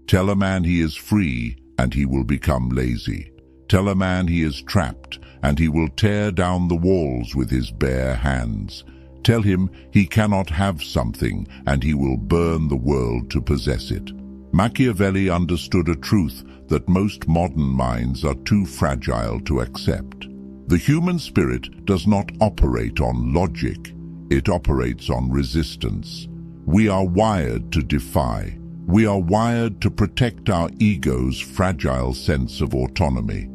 Tell a man he is free, and he will become lazy. Tell a man he is trapped, and he will tear down the walls with his bare hands. Tell him he cannot have something, and he will burn the world to possess it. Machiavelli understood a truth that most modern minds are too fragile to accept. The human spirit does not operate on logic, it operates on resistance. We are wired to defy. We are wired to protect our ego's fragile sense of autonomy.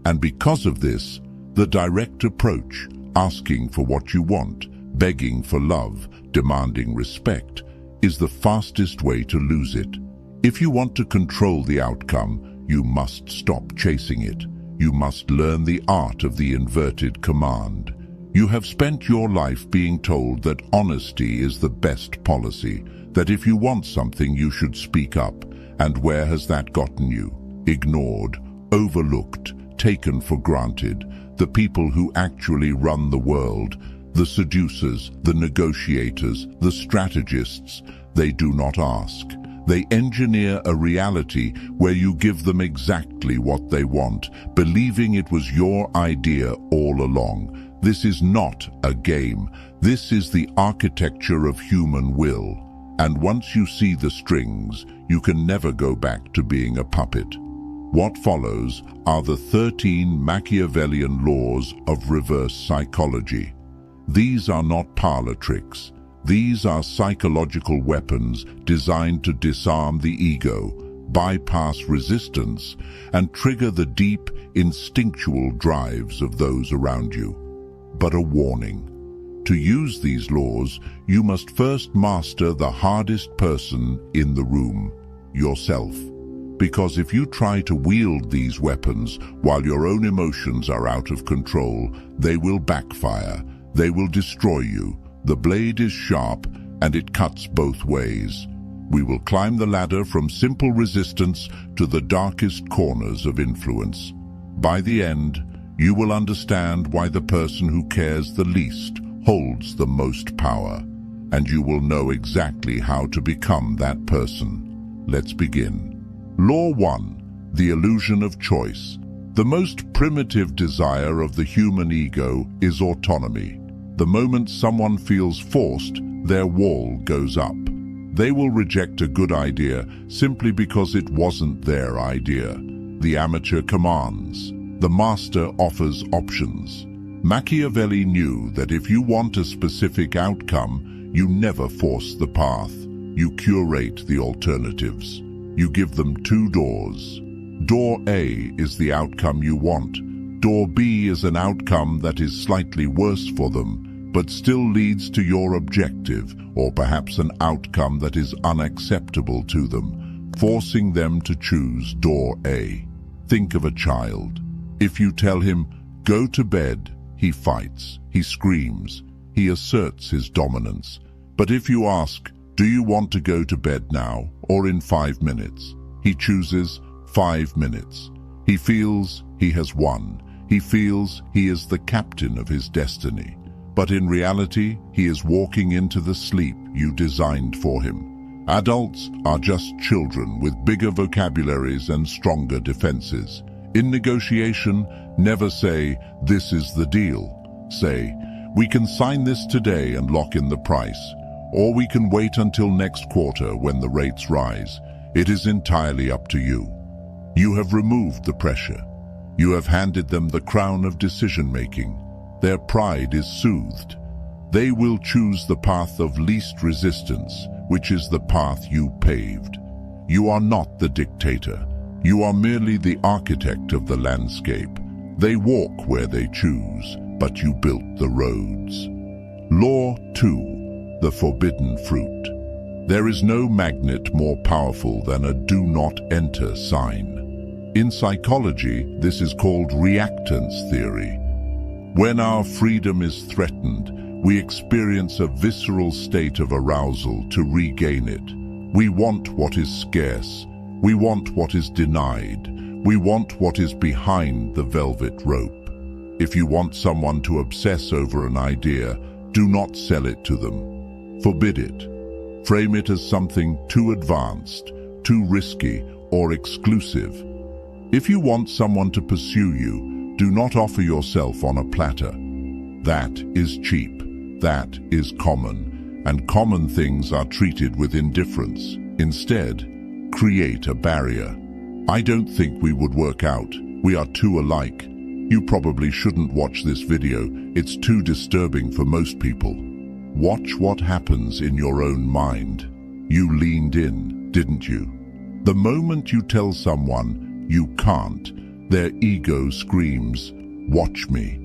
And because of this, the direct approach, asking for what you want, begging for love, demanding respect, is the fastest way to lose it. If you want to control the outcome, you must stop chasing it. You must learn the art of the inverted command. You have spent your life being told that honesty is the best policy, that if you want something you should speak up. And where has that gotten you? Ignored, overlooked, taken for granted. The people who actually run the world, the seducers, the negotiators, the strategists, they do not ask. They engineer a reality where you give them exactly what they want, believing it was your idea all along. This is not a game. This is the architecture of human will. And once you see the strings, you can never go back to being a puppet. What follows are the 13 Machiavellian laws of reverse psychology. These are not parlor tricks. These are psychological weapons designed to disarm the ego, bypass resistance, and trigger the deep, instinctual drives of those around you. But a warning. To use these laws, you must first master the hardest person in the room, yourself. Because if you try to wield these weapons while your own emotions are out of control, they will backfire. They will destroy you. The blade is sharp and it cuts both ways. We will climb the ladder from simple resistance to the darkest corners of influence. By the end, you will understand why the person who cares the least holds the most power, and you will know exactly how to become that person. Let's begin. Law 1. The illusion of choice. The most primitive desire of the human ego is autonomy. The moment someone feels forced, their wall goes up. They will reject a good idea simply because it wasn't their idea. The amateur commands. The master offers options. Machiavelli knew that if you want a specific outcome, you never force the path. You curate the alternatives. You give them 2 doors. Door A is the outcome you want. Door B is an outcome that is slightly worse for them, but still leads to your objective, or perhaps an outcome that is unacceptable to them, forcing them to choose door A. Think of a child. If you tell him, "Go to bed," he fights, he screams, he asserts his dominance. But if you ask, "Do you want to go to bed now or in 5 minutes?" he chooses 5 minutes. He feels he has won. He feels he is the captain of his destiny. But in reality, he is walking into the sleep you designed for him. Adults are just children with bigger vocabularies and stronger defenses. In negotiation, never say, "This is the deal." Say, "We can sign this today and lock in the price, or we can wait until next quarter when the rates rise. It is entirely up to you." You have removed the pressure. You have handed them the crown of decision-making. Their pride is soothed. They will choose the path of least resistance, which is the path you paved. You are not the dictator. You are merely the architect of the landscape. They walk where they choose, but you built the roads. Law 2. The forbidden fruit. There is no magnet more powerful than a do not enter sign. In psychology, this is called reactance theory. When our freedom is threatened, we experience a visceral state of arousal to regain it. We want what is scarce. We want what is denied. We want what is behind the velvet rope. If you want someone to obsess over an idea, do not sell it to them. Forbid it. Frame it as something too advanced, too risky, or exclusive. If you want someone to pursue you, do not offer yourself on a platter. That is cheap, that is common, and common things are treated with indifference. Instead, create a barrier. I don't think we would work out. We are too alike. You probably shouldn't watch this video. It's too disturbing for most people. Watch what happens in your own mind. You leaned in, didn't you? The moment you tell someone you can't, their ego screams, "Watch me."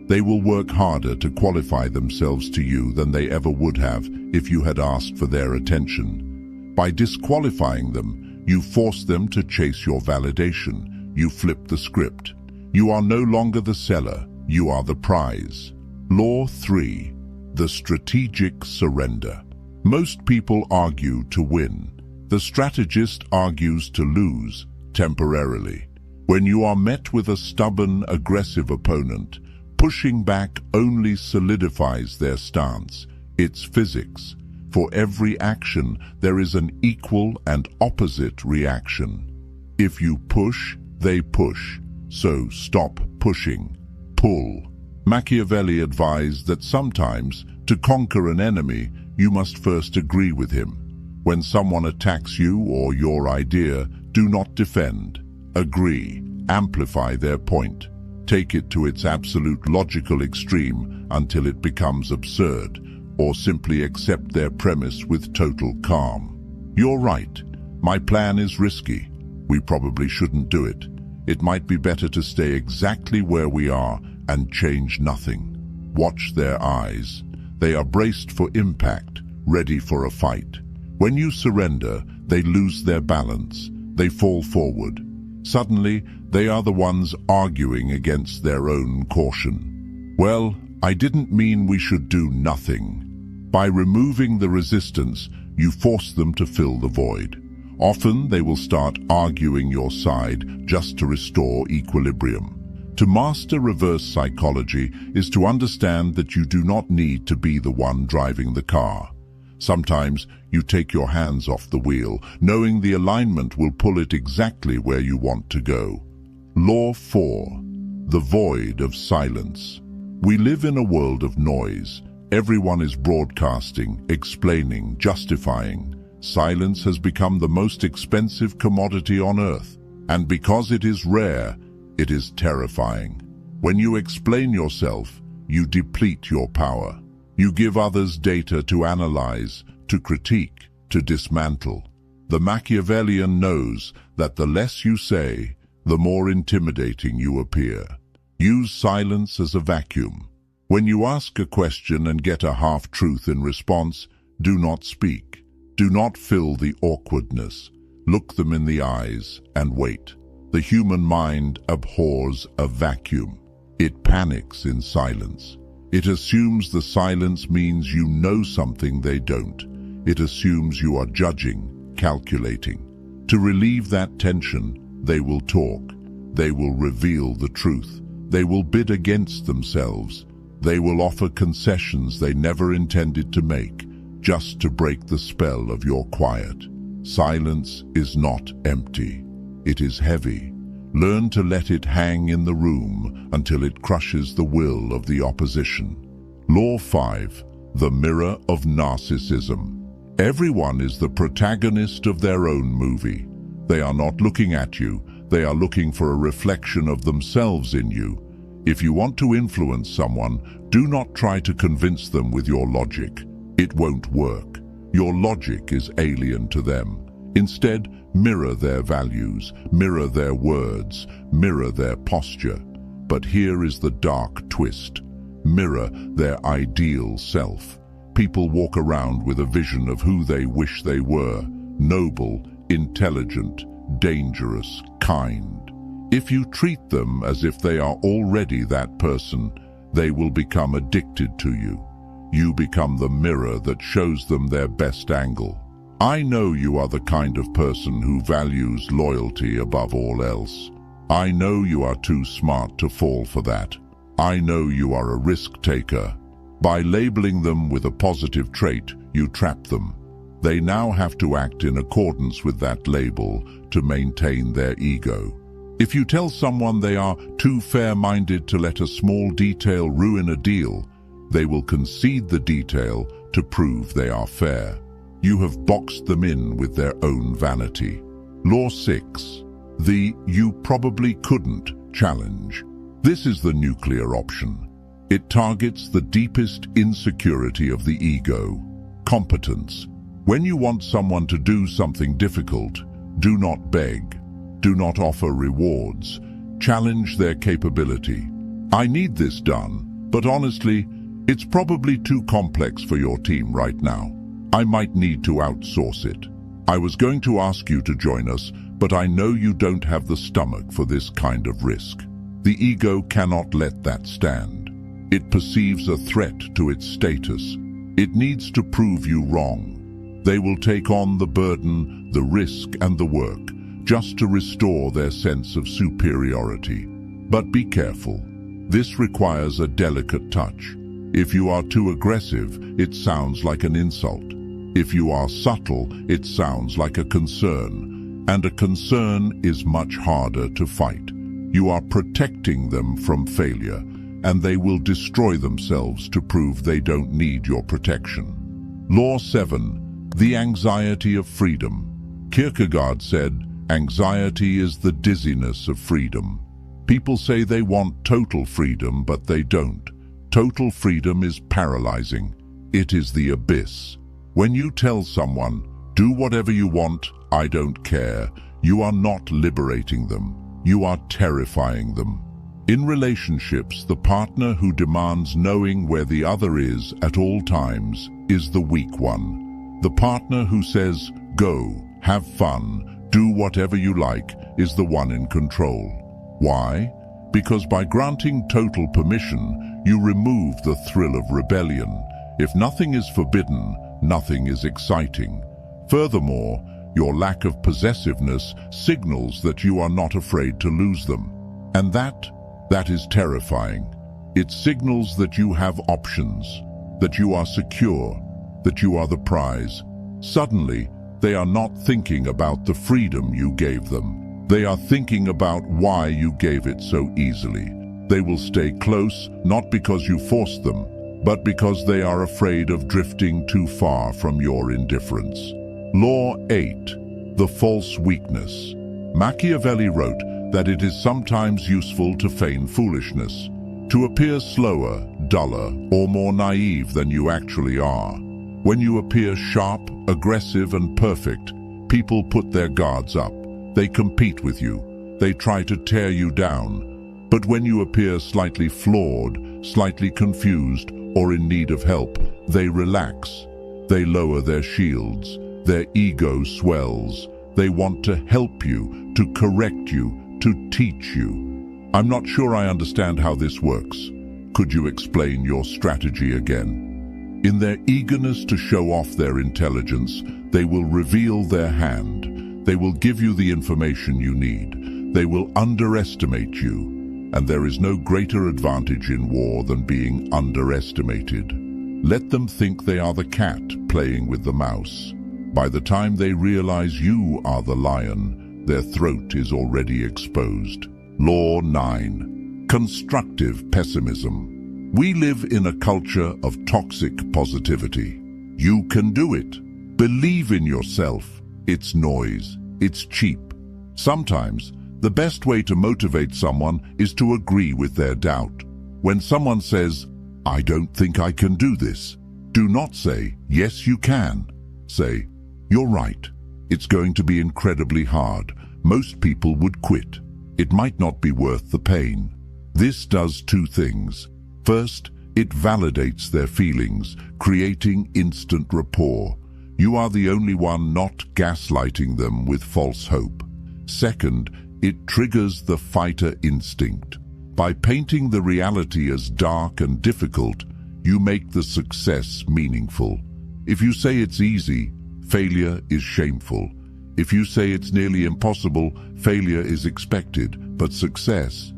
They will work harder to qualify themselves to you than they ever would have if you had asked for their attention. By disqualifying them, you force them to chase your validation. You flip the script. You are no longer the seller, you are the prize. Law 3. The strategic surrender. Most people argue to win. The strategist argues to lose, temporarily. When you are met with a stubborn, aggressive opponent, pushing back only solidifies their stance. It's physics. For every action, there is an equal and opposite reaction. If you push, they push. So stop pushing. Pull. Machiavelli advised that sometimes, to conquer an enemy, you must first agree with him. When someone attacks you or your idea, do not defend. Agree. Amplify their point. Take it to its absolute logical extreme until it becomes absurd, or simply accept their premise with total calm. You're right. My plan is risky. We probably shouldn't do it. It might be better to stay exactly where we are and change nothing. Watch their eyes. They are braced for impact, ready for a fight. When you surrender, they lose their balance. They fall forward. Suddenly, they are the ones arguing against their own caution. Well, I didn't mean we should do nothing. By removing the resistance, you force them to fill the void. Often they will start arguing your side just to restore equilibrium. To master reverse psychology is to understand that you do not need to be the one driving the car. Sometimes you take your hands off the wheel, knowing the alignment will pull it exactly where you want to go. Law 4. The void of silence. We live in a world of noise. Everyone is broadcasting, explaining, justifying. Silence has become the most expensive commodity on earth, and because it is rare, it is terrifying. When you explain yourself, you deplete your power. You give others data to analyze, to critique, to dismantle. The Machiavellian knows that the less you say, the more intimidating you appear. Use silence as a vacuum. When you ask a question and get a half-truth in response, do not speak. Do not fill the awkwardness. Look them in the eyes and wait. The human mind abhors a vacuum. It panics in silence. It assumes the silence means you know something they don't. It assumes you are judging, calculating. To relieve that tension, they will talk. They will reveal the truth. They will bid against themselves. They will offer concessions they never intended to make, just to break the spell of your quiet. Silence is not empty. It is heavy. Learn to let it hang in the room until it crushes the will of the opposition. Law 5. The mirror of narcissism. Everyone is the protagonist of their own movie. They are not looking at you. They are looking for a reflection of themselves in you. If you want to influence someone, do not try to convince them with your logic. It won't work. Your logic is alien to them. Instead, mirror their values, mirror their words, mirror their posture. But here is the dark twist. Mirror their ideal self. People walk around with a vision of who they wish they were: noble, intelligent, dangerous, kind. If you treat them as if they are already that person, they will become addicted to you. You become the mirror that shows them their best angle. I know you are the kind of person who values loyalty above all else. I know you are too smart to fall for that. I know you are a risk taker. By labeling them with a positive trait, you trap them. They now have to act in accordance with that label to maintain their ego. If you tell someone they are too fair-minded to let a small detail ruin a deal, they will concede the detail to prove they are fair. You have boxed them in with their own vanity. Law 6. The "you probably couldn't" challenge. This is the nuclear option. It targets the deepest insecurity of the ego: competence. When you want someone to do something difficult, do not beg. Do not offer rewards. Challenge their capability. I need this done, but honestly, it's probably too complex for your team right now. I might need to outsource it. I was going to ask you to join us, but I know you don't have the stomach for this kind of risk. The ego cannot let that stand. It perceives a threat to its status. It needs to prove you wrong. They will take on the burden, the risk, and the work, just to restore their sense of superiority. But be careful. This requires a delicate touch. If you are too aggressive, it sounds like an insult. If you are subtle, it sounds like a concern. And a concern is much harder to fight. You are protecting them from failure, and they will destroy themselves to prove they don't need your protection. Law 7. The anxiety of freedom. Kierkegaard said, "Anxiety is the dizziness of freedom." People say they want total freedom, but they don't. Total freedom is paralyzing. It is the abyss. When you tell someone, "Do whatever you want, I don't care," you are not liberating them. You are terrifying them. In relationships, the partner who demands knowing where the other is at all times is the weak one. The partner who says, "Go, have fun, do whatever you like," is the one in control. Why? Because by granting total permission, you remove the thrill of rebellion. If nothing is forbidden, nothing is exciting. Furthermore, your lack of possessiveness signals that you are not afraid to lose them. And that is terrifying. It signals that you have options, that you are secure, that you are the prize. Suddenly, they are not thinking about the freedom you gave them. They are thinking about why you gave it so easily. They will stay close, not because you forced them, but because they are afraid of drifting too far from your indifference. Law 8. The false weakness. Machiavelli wrote that it is sometimes useful to feign foolishness, to appear slower, duller, or more naive than you actually are. When you appear sharp, aggressive, and perfect, people put their guards up. They compete with you. They try to tear you down. But when you appear slightly flawed, slightly confused, or in need of help, they relax. They lower their shields. Their ego swells. They want to help you, to correct you, to teach you. I'm not sure I understand how this works. Could you explain your strategy again? In their eagerness to show off their intelligence, they will reveal their hand. They will give you the information you need. They will underestimate you. And there is no greater advantage in war than being underestimated. Let them think they are the cat playing with the mouse. By the time they realize you are the lion, their throat is already exposed. Law 9. Constructive pessimism. We live in a culture of toxic positivity. You can do it. Believe in yourself. It's noise. It's cheap. Sometimes, the best way to motivate someone is to agree with their doubt. When someone says, "I don't think I can do this," do not say, "Yes, you can." Say, "You're right. It's going to be incredibly hard. Most people would quit. It might not be worth the pain." This does two things. First, it validates their feelings, creating instant rapport. You are the only one not gaslighting them with false hope. Second, it triggers the fighter instinct. By painting the reality as dark and difficult, you make the success meaningful. If you say it's easy, failure is shameful. If you say it's nearly impossible, failure is expected. But success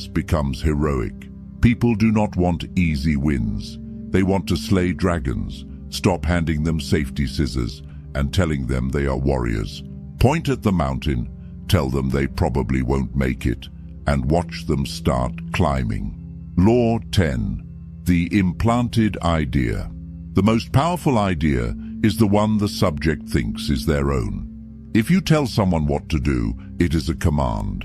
becomes heroic. People do not want easy wins. They want to slay dragons. Stop handing them safety scissors and telling them they are warriors. Point at the mountain, tell them they probably won't make it, and watch them start climbing. Law 10. The implanted idea. The most powerful idea is the one the subject thinks is their own. If you tell someone what to do, it is a command.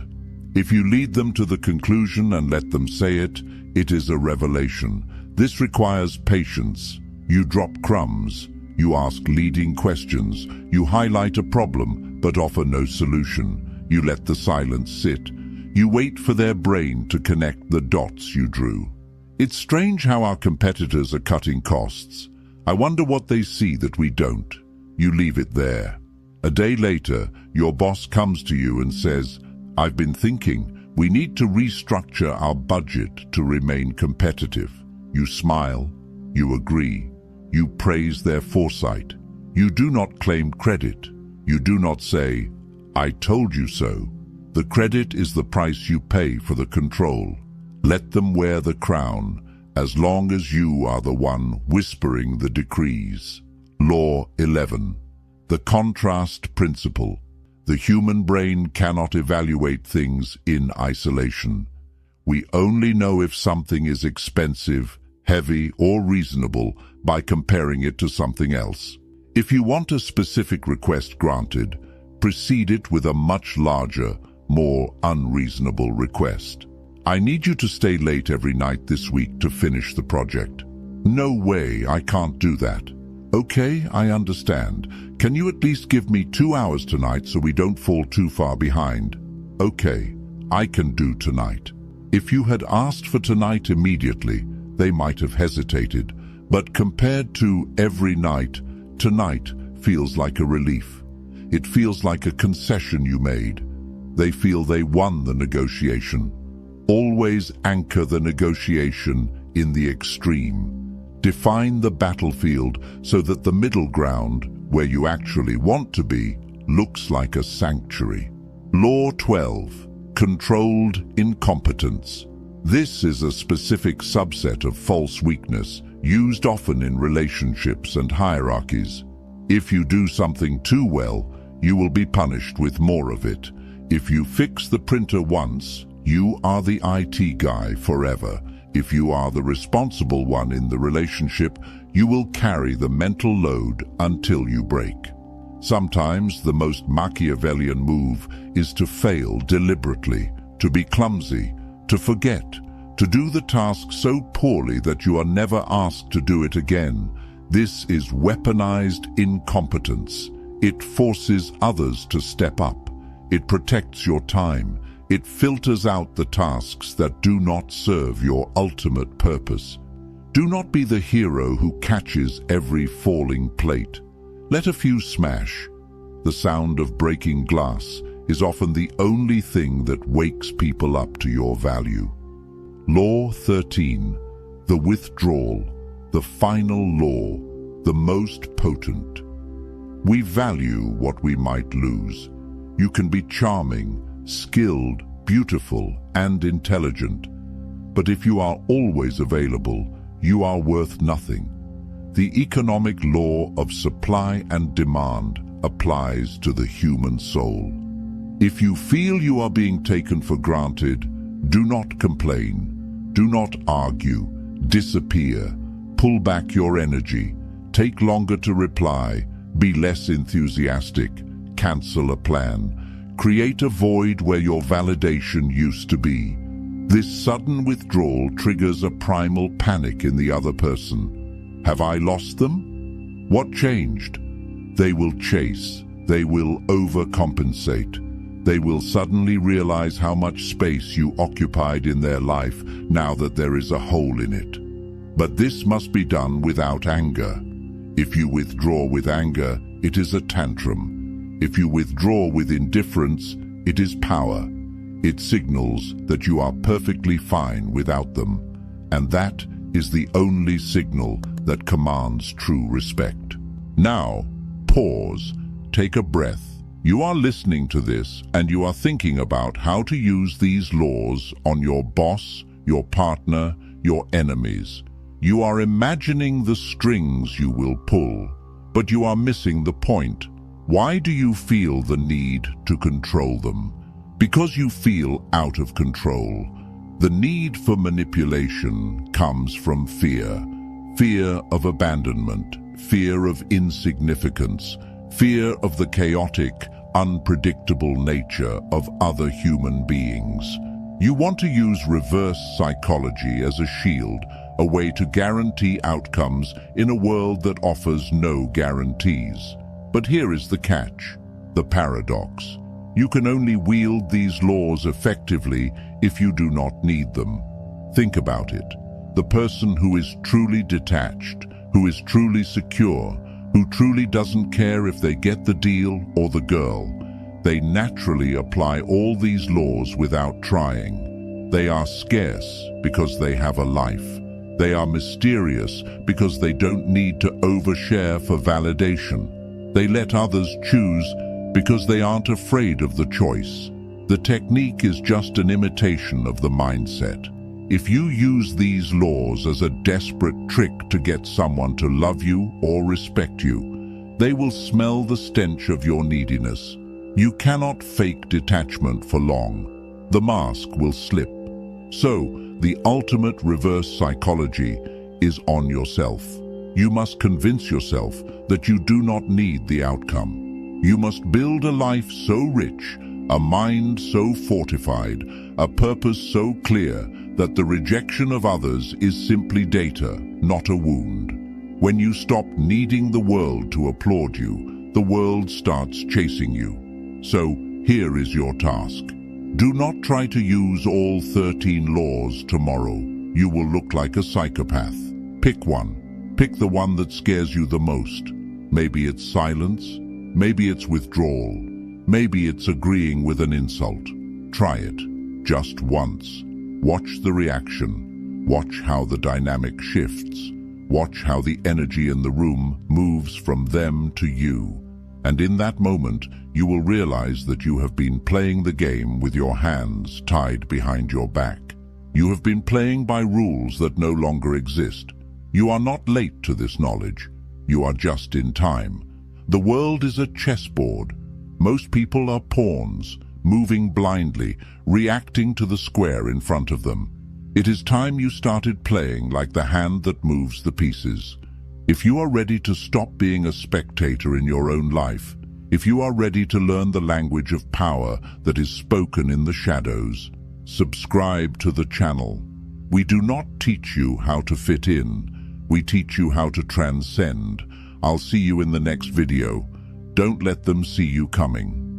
If you lead them to the conclusion and let them say it, it is a revelation. This requires patience. You drop crumbs. You ask leading questions. You highlight a problem, but offer no solution. You let the silence sit. You wait for their brain to connect the dots you drew. It's strange how our competitors are cutting costs. I wonder what they see that we don't. You leave it there. A day later, your boss comes to you and says, "I've been thinking, we need to restructure our budget to remain competitive." You smile. You agree. You praise their foresight. You do not claim credit. You do not say, "I told you so." The credit is the price you pay for the control. Let them wear the crown, as long as you are the one whispering the decrees. Law 11. The contrast principle. The human brain cannot evaluate things in isolation. We only know if something is expensive, heavy, or reasonable by comparing it to something else. If you want a specific request granted, precede it with a much larger, more unreasonable request. "I need you to stay late every night this week to finish the project." "No way, I can't do that." "Okay, I understand. Can you at least give me 2 hours tonight so we don't fall too far behind?" "Okay, I can do tonight." If you had asked for tonight immediately, they might have hesitated, but compared to every night, tonight feels like a relief. It feels like a concession you made. They feel they won the negotiation. Always anchor the negotiation in the extreme. Define the battlefield so that the middle ground, where you actually want to be, looks like a sanctuary. Law 12. Controlled incompetence. This is a specific subset of false weakness, used often in relationships and hierarchies. If you do something too well, you will be punished with more of it. If you fix the printer once, you are the IT guy forever. If you are the responsible one in the relationship, you will carry the mental load until you break. Sometimes the most Machiavellian move is to fail deliberately, to be clumsy, to forget, to do the task so poorly that you are never asked to do it again. This is weaponized incompetence. It forces others to step up. It protects your time. It filters out the tasks that do not serve your ultimate purpose. Do not be the hero who catches every falling plate. Let a few smash. The sound of breaking glass is often the only thing that wakes people up to your value. Law 13. The withdrawal. The final law. The most potent. We value what we might lose. You can be charming, skilled, beautiful, and intelligent. But if you are always available, you are worth nothing. The economic law of supply and demand applies to the human soul. If you feel you are being taken for granted, do not complain, do not argue, disappear, pull back your energy, take longer to reply, be less enthusiastic, cancel a plan, create a void where your validation used to be. This sudden withdrawal triggers a primal panic in the other person. Have I lost them? What changed? They will chase. They will overcompensate. They will suddenly realize how much space you occupied in their life now that there is a hole in it. But this must be done without anger. If you withdraw with anger, it is a tantrum. If you withdraw with indifference, it is power. It signals that you are perfectly fine without them. And that is the only signal that commands true respect. Now, pause, take a breath. You are listening to this and you are thinking about how to use these laws on your boss, your partner, your enemies. You are imagining the strings you will pull, but you are missing the point. Why do you feel the need to control them? Because you feel out of control. The need for manipulation comes from fear. Fear of abandonment, fear of insignificance, fear of the chaotic, unpredictable nature of other human beings. You want to use reverse psychology as a shield, a way to guarantee outcomes in a world that offers no guarantees. But here is the catch, the paradox. You can only wield these laws effectively if you do not need them. Think about it. The person who is truly detached, who is truly secure, who truly doesn't care if they get the deal or the girl, they naturally apply all these laws without trying. They are scarce because they have a life. They are mysterious because they don't need to overshare for validation. They let others choose because they aren't afraid of the choice. The technique is just an imitation of the mindset. If you use these laws as a desperate trick to get someone to love you or respect you, they will smell the stench of your neediness. You cannot fake detachment for long. The mask will slip. So, the ultimate reverse psychology is on yourself. You must convince yourself that you do not need the outcome. You must build a life so rich, a mind so fortified, a purpose so clear that the rejection of others is simply data, not a wound. When you stop needing the world to applaud you, the world starts chasing you. So, here is your task. Do not try to use all 13 laws tomorrow. You will look like a psychopath. Pick one. Pick the one that scares you the most. Maybe it's silence. Maybe it's withdrawal. Maybe it's agreeing with an insult. Try it. Just once. Watch the reaction. Watch how the dynamic shifts. Watch how the energy in the room moves from them to you. And in that moment, you will realize that you have been playing the game with your hands tied behind your back. You have been playing by rules that no longer exist. You are not late to this knowledge. You are just in time. The world is a chessboard. Most people are pawns, moving blindly, reacting to the square in front of them. It is time you started playing like the hand that moves the pieces. If you are ready to stop being a spectator in your own life, if you are ready to learn the language of power that is spoken in the shadows, subscribe to the channel. We do not teach you how to fit in. We teach you how to transcend. I'll see you in the next video. Don't let them see you coming.